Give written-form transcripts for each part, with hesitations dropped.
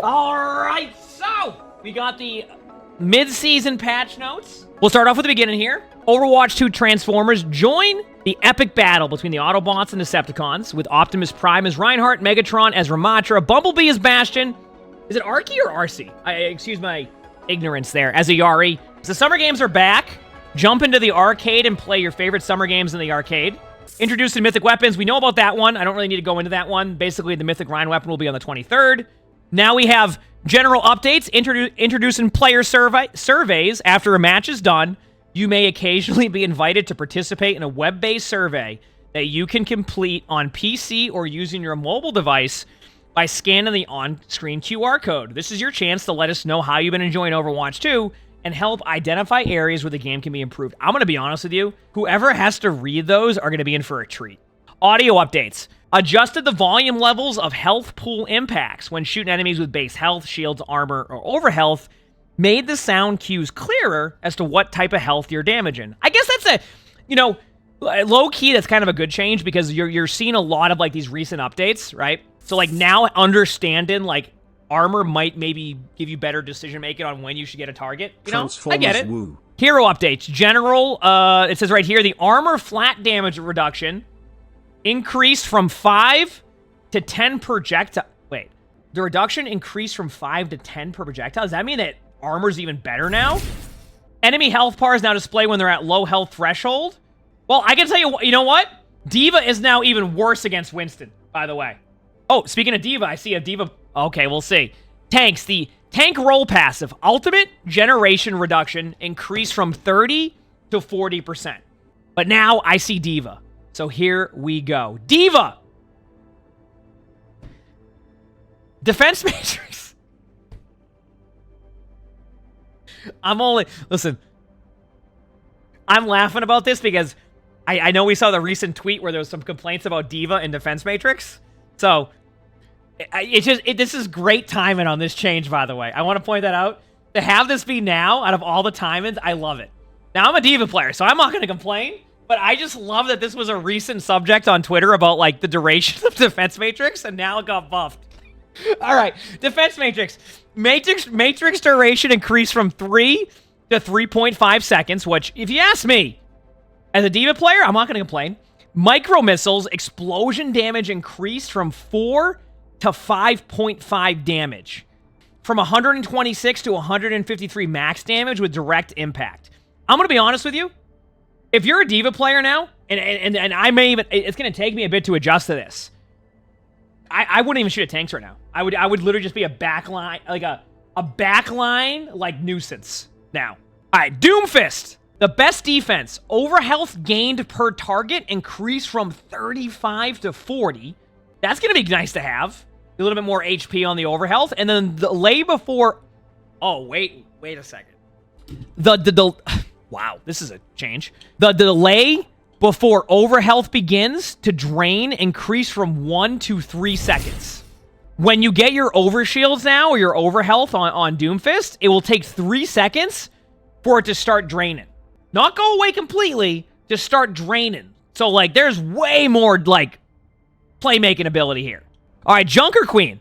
All right, so we got the mid-season patch notes. We'll start off with the beginning here. Overwatch 2 Transformers join the epic battle between the Autobots and Decepticons, with Optimus Prime as Reinhardt, Megatron as Ramatra, Bumblebee as Bastion. Is it Arky or Arcee? Excuse my ignorance there. As a Yari. The summer games are back. Jump into the arcade and play your favorite summer games in the arcade. Introducing mythic weapons. We know about that one. I don't really need to go into that one. Basically, the mythic Rhine weapon will be on the 23rd. Now we have general updates. Introducing player surveys. After a match is done, you may occasionally be invited to participate in a web-based survey that you can complete on PC or using your mobile device by scanning the on-screen QR code. This is your chance to let us know how you've been enjoying Overwatch 2 and help identify areas where the game can be improved. I'm going to be honest with you. Whoever has to read those are going to be in for a treat. Audio updates. Adjusted the volume levels of health pool impacts when shooting enemies with base health, shields, armor, or overhealth. Made the sound cues clearer as to what type of health you're damaging. I guess that's low-key, that's kind of a good change because you're seeing a lot of, like, these recent updates, right? So, like, now understanding, like, armor might maybe give you better decision-making on when you should get a target. You know, I get it. Woo. Hero updates. General, it says right here, the armor flat damage reduction increased from 5 to 10 projectile. Wait, the reduction increased from 5 to 10 per projectile? Does that mean that armor's even better now? Enemy health bars now display when they're at low health threshold. Well, I can tell you, you know what? D.Va is now even worse against Winston, by the way. Oh, speaking of D.Va, I see a D.Va. Okay, we'll see. Tanks. The tank roll passive. Ultimate generation reduction increased from 30 to 40%. But now I see D.Va. So here we go. D.Va! Defense matrix. Listen. I'm laughing about this because I know we saw the recent tweet where there was some complaints about D.Va and Defense Matrix. So, this is great timing on this change, by the way. I want to point that out. To have this be now, out of all the timings, I love it. Now, I'm a D.Va player, so I'm not going to complain, but I just love that this was a recent subject on Twitter about, like, the duration of Defense Matrix, and now it got buffed. All right, Defense Matrix. Matrix duration increased from 3 to 3.5 seconds, which, if you ask me, as a D.Va player, I'm not going to complain. Micro missiles explosion damage increased from 4 to 5.5 damage. From 126 to 153 max damage with direct impact. I'm going to be honest with you. If you're a D.Va player now, and I may even, it's going to take me a bit to adjust to this. I wouldn't even shoot at tanks right now. I would literally just be a backline, like a backline, like, nuisance now. All right, Doomfist. The best defense. Overhealth gained per target increased from 35 to 40. That's going to be nice to have. A little bit more HP on the overhealth. And then the delay before... Oh, wait a second. Wow, this is a change. The delay before overhealth begins to drain increased from 1 to 3 seconds. When you get your overshields now, or your overhealth on Doomfist, it will take 3 seconds for it to start draining. Not go away completely, just start draining. So, like, there's way more, like, playmaking ability here. All right, Junker Queen.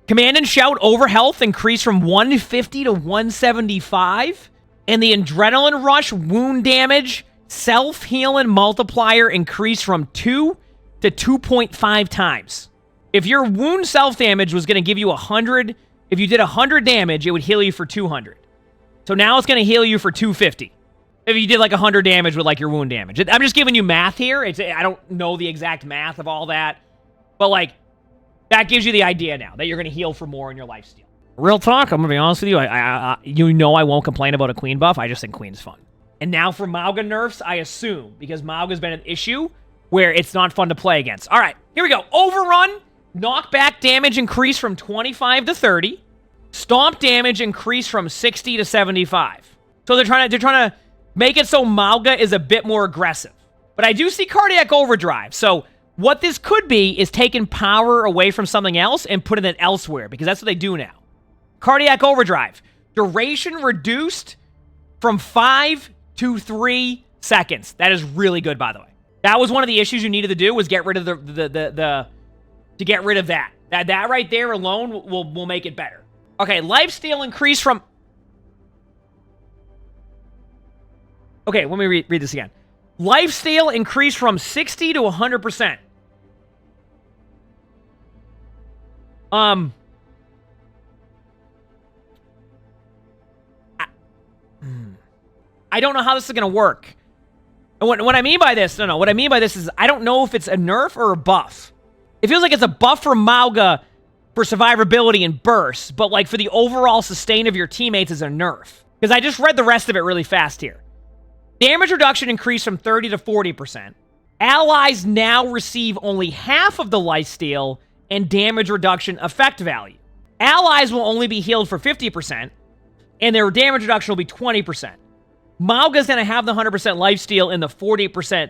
Command and Shout overhealth increased from 150 to 175. And the Adrenaline Rush wound damage self-healing multiplier increased from 2 to 2.5 times. If your wound self-damage was going to give you 100, if you did 100 damage, it would heal you for 200. So now it's going to heal you for 250. If you did like 100 damage with like your wound damage. I'm just giving you math here. I don't know the exact math of all that. But like, that gives you the idea now that you're going to heal for more in your lifesteal. Real talk, I'm going to be honest with you. I won't complain about a Queen buff. I just think Queen's fun. And now for Mauga nerfs, I assume. Because Mauga's been an issue where it's not fun to play against. All right, here we go. Overrun. Knockback damage increased from 25 to 30. Stomp damage increased from 60 to 75. So they're trying to make it so Mauga is a bit more aggressive. But I do see Cardiac Overdrive. So what this could be is taking power away from something else and putting it elsewhere, because that's what they do now. Cardiac Overdrive. Duration reduced from 5 to 3 seconds. That is really good, by the way. That was one of the issues you needed to do, was get rid of to get rid of that. That right there alone will make it better. Okay, lifesteal increased from... Okay, let me read this again. Lifesteal increased from 60 to 100%. I don't know how this is going to work. And what I mean by this, what I mean by this is I don't know if it's a nerf or a buff. It feels like it's a buff for Mauga for survivability and bursts, but like for the overall sustain of your teammates is a nerf. Because I just read the rest of it really fast here. Damage reduction increased from 30 to 40%. Allies now receive only half of the lifesteal and damage reduction effect value. Allies will only be healed for 50%, and their damage reduction will be 20%. Mauga's going to have the 100% lifesteal and the 40%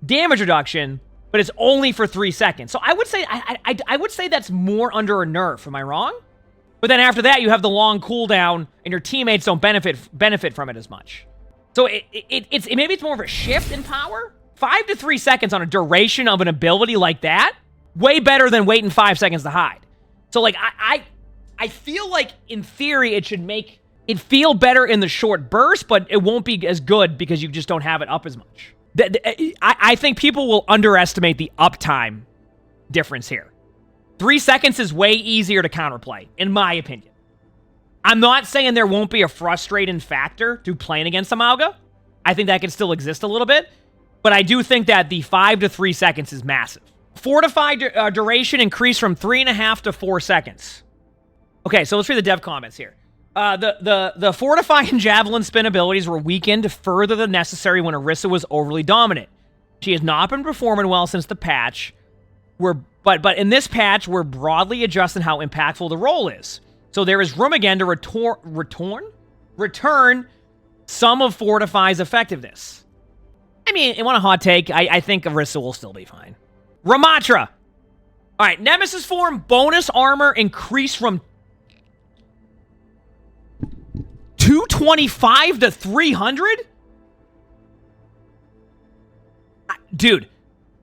damage reduction, but it's only for 3 seconds. So I would say I would say that's more under a nerf. Am I wrong? But then after that, you have the long cooldown, and your teammates don't benefit from it as much. So maybe it's more of a shift in power. 5 to 3 seconds on a duration of an ability like that, way better than waiting 5 seconds to hide. So like I feel like in theory it should make it feel better in the short burst, but it won't be as good because you just don't have it up as much. I think people will underestimate the uptime difference here. 3 seconds is way easier to counterplay, in my opinion. I'm not saying there won't be a frustrating factor to playing against the Mauga. I think that can still exist a little bit, but I do think that the 5 to 3 seconds is massive. Fortified duration increased from 3.5 to 4 seconds. Okay, so let's read the dev comments here. The Fortify and Javelin spin abilities were weakened further than necessary when Orisa was overly dominant. She has not been performing well since the patch. But in this patch, we're broadly adjusting how impactful the role is. So there is room again to return some of Fortify's effectiveness. I mean, in one hot take, I think Orisa will still be fine. Ramatra. All right, Nemesis form bonus armor increased from 225 to 300? Dude,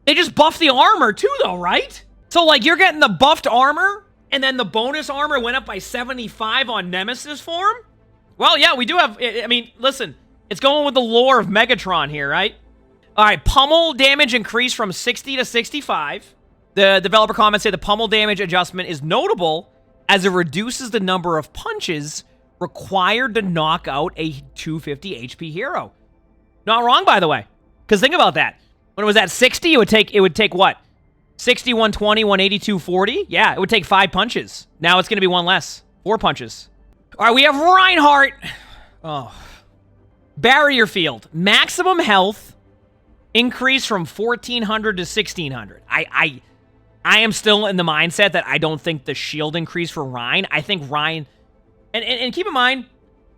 they just buffed the armor too, though, right? So, like, you're getting the buffed armor, and then the bonus armor went up by 75 on Nemesis form? Well, yeah, we do have... I mean, listen, it's going with the lore of Megatron here, right? All right, pummel damage increased from 60 to 65. The developer comments say the pummel damage adjustment is notable as it reduces the number of punches required to knock out a 250 HP hero. Not wrong, by the way. Because think about that. When it was at 60, it would take what? 60, 120, 180, 240? Yeah, it would take 5 punches. Now it's going to be 1 less. 4 punches. All right, we have Reinhardt. Oh. Barrier field. Maximum health increase from 1,400 to 1,600. I am still in the mindset that I don't think the shield increase for Rein. I think Rein... And keep in mind,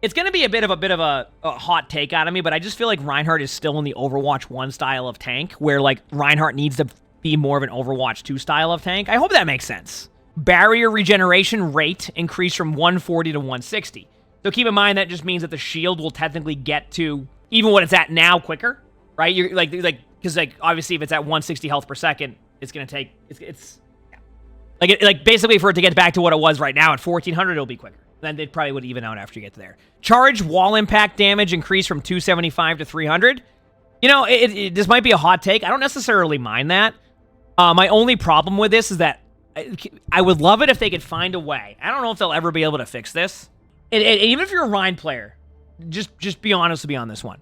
it's going to be a bit of a hot take out of me, but I just feel like Reinhardt is still in the Overwatch 1 style of tank, where, like, Reinhardt needs to be more of an Overwatch 2 style of tank. I hope that makes sense. Barrier regeneration rate increased from 140 to 160. So keep in mind that just means that the shield will technically get to even what it's at now quicker, right? You're like because like obviously if it's at 160 health per second, it's going to take like basically for it to get back to what it was right now at 1,400, it'll be quicker. Then it probably would even out after you get to there. Charge wall impact damage increased from 275 to 300. You know, this might be a hot take. I don't necessarily mind that. My only problem with this is that I would love it if they could find a way. I don't know if they'll ever be able to fix this. And even if you're a Rein player, just be honest with me on this one.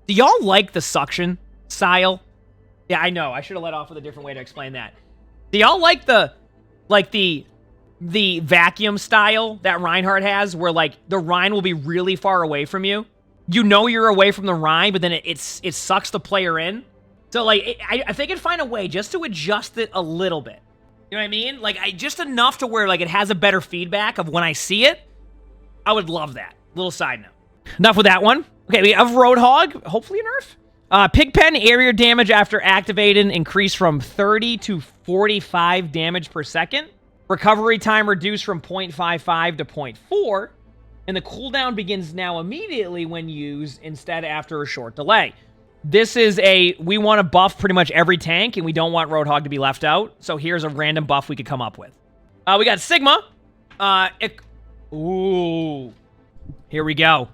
Do y'all like the suction style? Yeah, I know. I should have let off with a different way to explain that. Do y'all like the vacuum style that Reinhardt has, where like the Rein will be really far away from you? You know you're away from the Rein, but then it sucks the player in. So like if they could find a way just to adjust it a little bit, you know what I mean? Like just enough to where like it has a better feedback of when I see it. I would love that. Little side note. Enough with that one. Okay, we have Roadhog. Hopefully a nerf. Pigpen area damage after activating increased from 30 to 45 damage per second. Recovery time reduced from 0.55 to 0.4. And the cooldown begins now immediately when used instead after a short delay. This is we want to buff pretty much every tank, and we don't want Roadhog to be left out. So here's a random buff we could come up with. We got Sigma. Ooh. Here we go.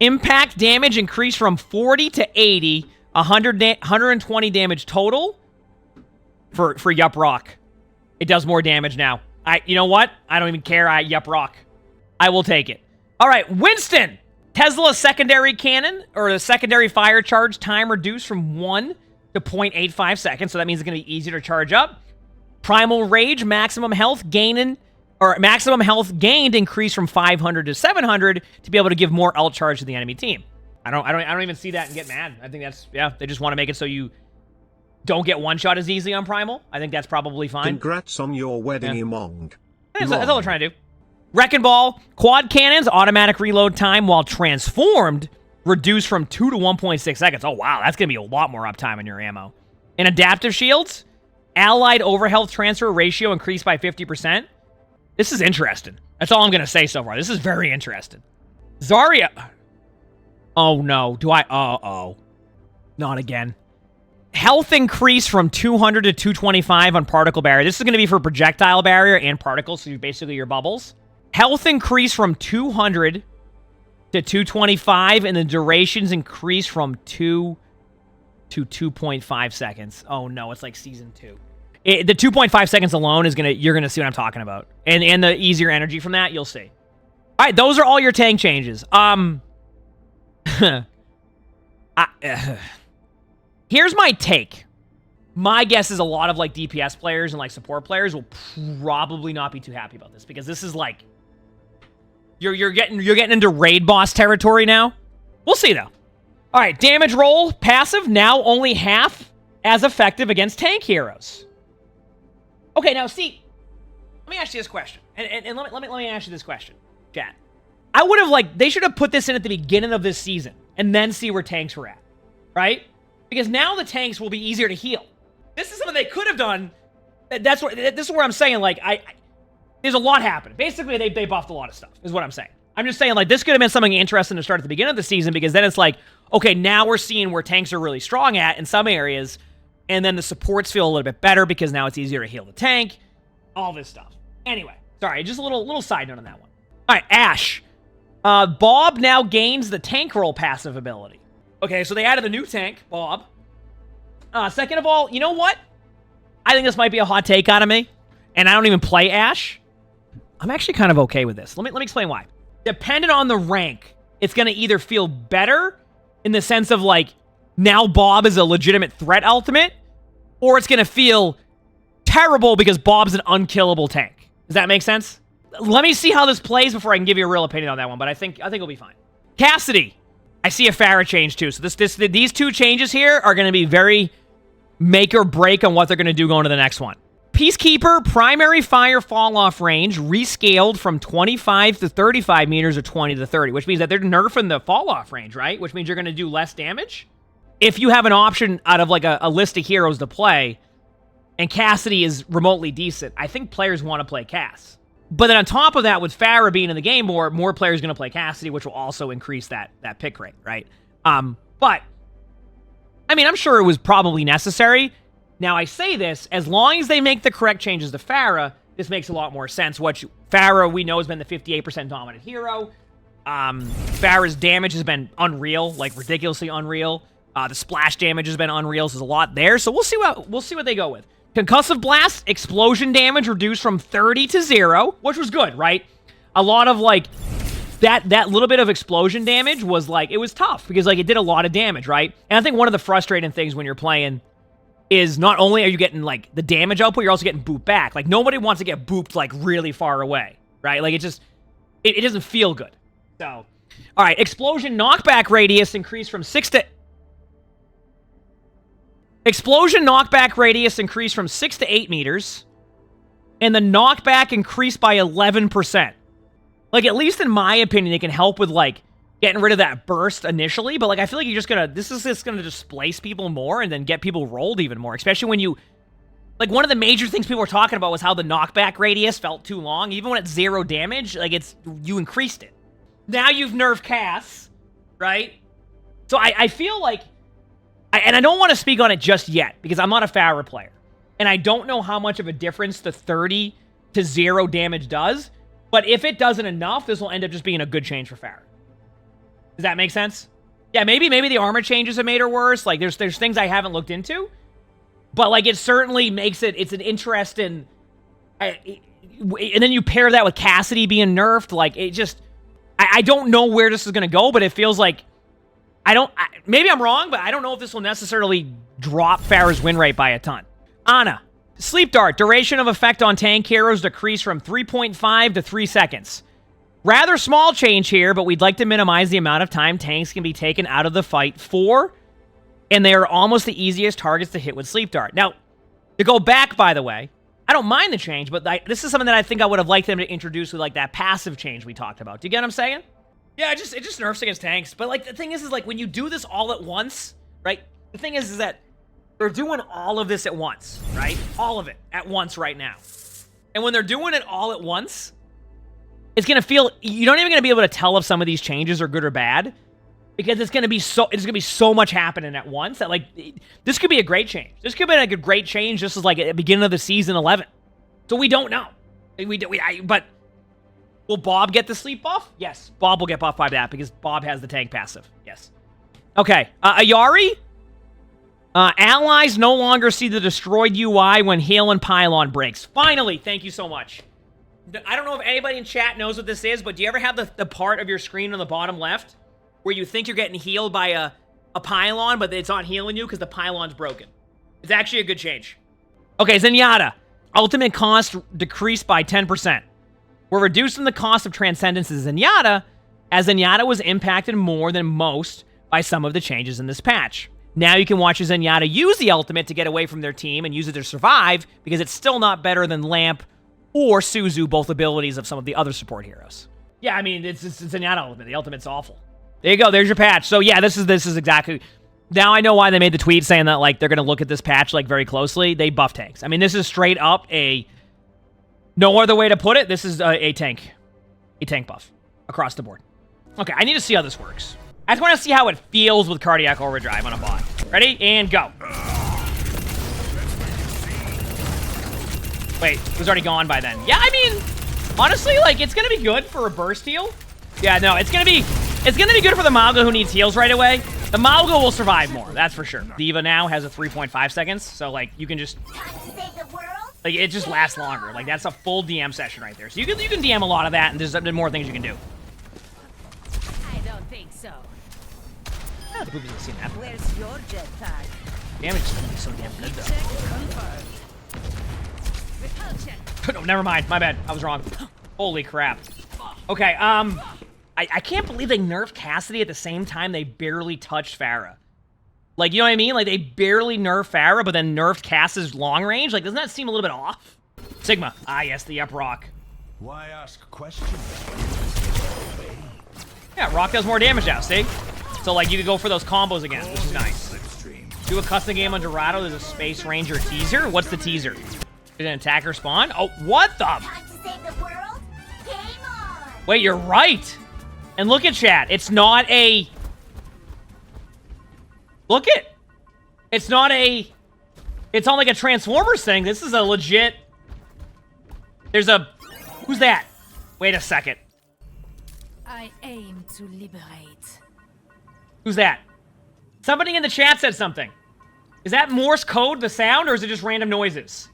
Impact damage increased from 40 to 80. 120 damage total for Yup Rock. It does more damage now. You know what? I don't even care. Yup Rock. I will take it. All right, Winston. Tesla secondary cannon, or the secondary fire charge time reduced from 1 to 0.85 seconds, so that means it's going to be easier to charge up. Primal Rage, maximum health gained increased from 500 to 700 to be able to give more ult charge to the enemy team. I don't even see that and get mad. I think that's, yeah, they just want to make it so you don't get one shot as easily on Primal. I think that's probably fine. Congrats on your wedding, emongg. That's all they're trying to do. Wrecking Ball, quad cannons, automatic reload time while transformed, reduced from 2 to 1.6 seconds. Oh, wow, that's going to be a lot more uptime on your ammo. And adaptive shields, allied overhealth transfer ratio increased by 50%. This is interesting. That's all I'm going to say so far. This is very interesting. Zarya. Oh, no. Uh-oh. Not again. Health increase from 200 to 225 on particle barrier. This is going to be for projectile barrier and particles, so basically your bubbles. Health increase from 200 to 225, and the durations increase from 2 to 2.5 seconds. Oh, no. It's like Season 2. The 2.5 seconds alone is you're gonna see what I'm talking about, and the easier energy from that, you'll see. All right, those are all your tank changes. Here's my take. My guess is a lot of like DPS players and like support players will probably not be too happy about this, because this is like you're getting into raid boss territory now. We'll see though. All right, damage roll passive now only half as effective against tank heroes. Okay, now see, let me ask you this question, and let me ask you this question, chat. I would have they should have put this in at the beginning of this season, and then see where tanks were at, right? Because now the tanks will be easier to heal. This is something they could have done. This is where I'm saying, there's a lot happening. Basically, they buffed a lot of stuff, is what I'm saying. I'm just saying, this could have been something interesting to start at the beginning of the season, because then it's okay, now we're seeing where tanks are really strong at in some areas, and then the supports feel a little bit better because now it's easier to heal the tank. All this stuff. Anyway, sorry, just a little side note on that one. All right, Ashe. Bob now gains the tank roll passive ability. Okay, so they added a new tank, Bob. Second of all, you know what? I think this might be a hot take out of me, and I don't even play Ashe. I'm actually kind of okay with this. Let me explain why. Depending on the rank, it's going to either feel better in the sense of now Bob is a legitimate threat ultimate, or it's going to feel terrible because Bob's an unkillable tank. Does that make sense? Let me see how this plays before I can give you a real opinion on that one, but I think it'll be fine. Cassidy. I see a Pharah change too. So these two changes here are going to be very make or break on what they're going to do going to the next one. Peacekeeper, primary fire fall-off range, rescaled from 25 to 35 meters or 20 to 30, which means that they're nerfing the fall-off range, right? Which means you're going to do less damage. If you have an option out of a list of heroes to play, and Cassidy is remotely decent, I think players want to play Cass. But then on top of that, with Pharah being in the game more players are going to play Cassidy, which will also increase that pick rate, right? But, I mean, I'm sure it was probably necessary. Now, I say this, as long as they make the correct changes to Pharah, this makes a lot more sense. Pharah, we know, has been the 58% dominant hero. Pharah's damage has been unreal, ridiculously unreal. The splash damage has been unreal, so there's a lot there. So we'll see what they go with. Concussive Blast, explosion damage reduced from 30 to 0, which was good, right? A lot of, that little bit of explosion damage was, it was tough, because, it did a lot of damage, right? And I think one of the frustrating things when you're playing is not only are you getting, the damage output, you're also getting booped back. Nobody wants to get booped, really far away, right? It doesn't feel good. So, all right, explosion knockback radius increased from 6 to 8 meters, and the knockback increased by 11%. At least in my opinion, it can help with, getting rid of that burst initially, but, I feel like this is just gonna displace people more and then get people rolled even more, especially when you, one of the major things people were talking about was how the knockback radius felt too long. Even when it's 0 damage, you increased it. Now you've nerfed Cass, right? So I feel and I don't want to speak on it just yet, because I'm not a Pharah player. And I don't know how much of a difference the 30 to 0 damage does. But if it doesn't enough, this will end up just being a good change for Pharah. Does that make sense? Yeah, maybe the armor changes have made her worse. Like, there's things I haven't looked into. But, like, it certainly makes it's an interesting... and then you pair that with Cassidy being nerfed. Like, it just... I don't know where this is going to go, but it feels like... maybe I'm wrong, but I don't know if this will necessarily drop Pharah's win rate by a ton. Ana. Sleep Dart. Duration of effect on tank heroes decreased from 3.5 to 3 seconds. Rather small change here, but we'd like to minimize the amount of time tanks can be taken out of the fight for, and they are almost the easiest targets to hit with Sleep Dart. Now, to go back, by the way, I don't mind the change, but this is something that I think I would have liked them to introduce with, like, that passive change we talked about. Do you get what I'm saying? Yeah, it just nerfs against tanks. But, like, the thing is like, when you do this all at once, right? The thing is that they're doing all of this at once, right? All of it at once right now. And when they're doing it all at once, it's going to feel... You're not even going to be able to tell if some of these changes are good or bad. Because it's going to be so much happening at once that, like, this could be a great change. This could be, like, a great change just as, like, at the beginning of the season 11. So we don't know. But will Bob get the sleep buff? Yes. Bob will get buffed by that because Bob has the tank passive. Yes. Okay. Ayari? Allies no longer see the destroyed UI when Hail and Pylon breaks. Finally, thank you so much. I don't know if anybody in chat knows what this is, but do you ever have the part of your screen on the bottom left where you think you're getting healed by a Pylon, but it's not healing you because the Pylon's broken? It's actually a good change. Okay, Zenyatta. Ultimate cost decreased by 10%. We're reducing the cost of Transcendence as Zenyatta, as Zenyatta was impacted more than most by some of the changes in this patch. Now you can watch Zenyatta use the ultimate to get away from their team and use it to survive, because it's still not better than Lamp or Suzu, both abilities of some of the other support heroes. Yeah, I mean, it's Zenyatta ultimate. The ultimate's awful. There you go. There's your patch. So yeah, this is exactly... Now I know why they made the tweet saying that, like, they're going to look at this patch, like, very closely. They buff tanks. I mean, this is straight up a... No other way to put it. This is a tank. A tank buff. Across the board. Okay, I need to see how this works. I just want to see how it feels with Cardiac Overdrive on a bot. Ready? And go. Wait, it was already gone by then. Yeah, I mean, honestly, like, it's going to be good for a burst heal. Yeah, no, it's going to be good for the Mauga who needs heals right away. The Mauga will survive more, that's for sure. D.Va now has a 3.5 seconds, so, like, you can just... Like, it just lasts longer. Like, that's a full DM session right there. So you can DM a lot of that, and there's more things you can do. I don't think so. I don't think we've seen that. Where's your jetpack? Damage is going to be so damn good, though. Repulsion. No, never mind. My bad. I was wrong. Holy crap. Okay, I can't believe they nerfed Cassidy at the same time they barely touched Pharah. Like, you know what I mean? Like, they barely nerfed Pharah, but then nerfed Cass's long range? Like, doesn't that seem a little bit off? Sigma. Ah, yes, the up rock. Why ask questions? Yeah, rock does more damage now, see? So, like, you could go for those combos again, which is nice. Do a custom game on Dorado. There's a Space Ranger teaser. What's the teaser? Is an attacker spawn? Oh, what the? Time to save the world? Game on! Wait, you're right. And look at chat. It's not a... Look it. It's not a... It's not like a Transformers thing. This is a legit... There's a... Who's that? Wait a second. I aim to liberate. Who's that? Somebody in the chat said something. Is that Morse code, the sound, or is it just random noises?